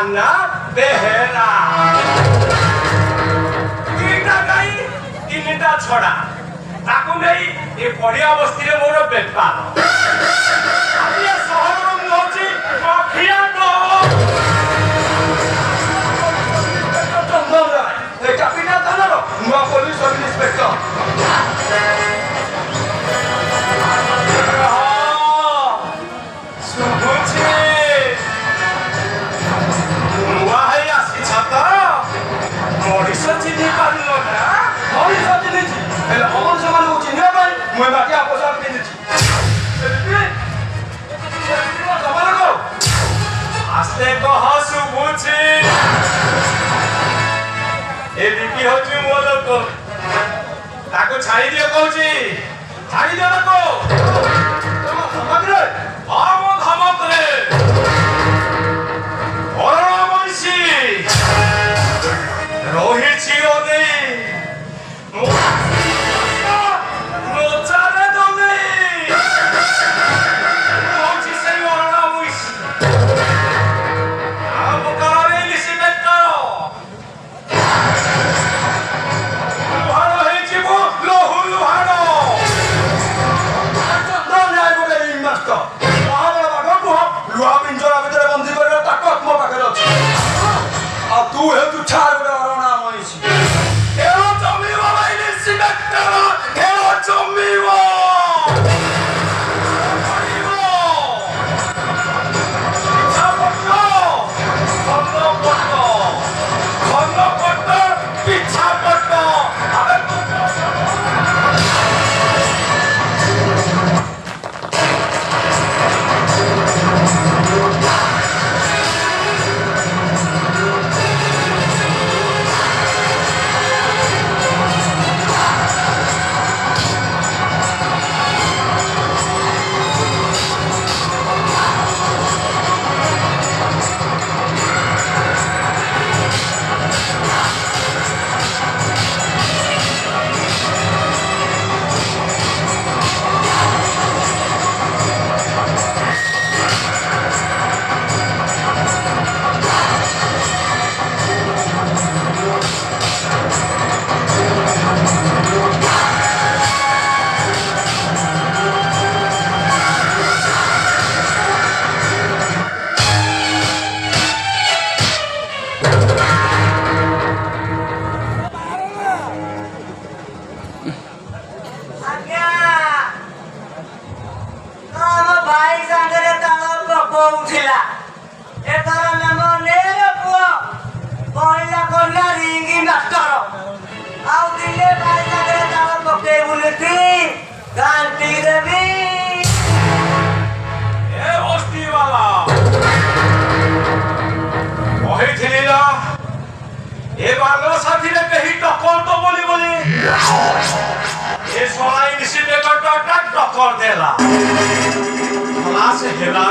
ସାନା ବେହେରା ଦୁଇଟା ଗାଈ ତିନିଟା ଛଡ଼ା ତାକୁ ନେଇ ଏ ପଡ଼ିଆ ବସ୍ତିରେ ମୋର ବେପାର ଆଜି ଏ ସହରର ମୁଁ ହଉଛି ମାଫିଆ ଚନ୍ଦନ ରାୟ ଏଇଟା ପିଲା ଥାନାର ନୂଆ ପୋଲିସ ସବ୍ ଇନ୍ସପେକ୍ଟର आस्ते कह शुभुची ए बिकी होची मो लोक ताको छाड़ी दियो कहूची छाड़ी दियो ताको तुम धमक रे हां मो धमक रे अरुण वंशी रोहित छियो नहीं तू है तू छाड़ बड़ा रोना मनीषी हेरो जमी वाला इलिसी डॉक्टर हेरो जमी टक्कर देला से हेला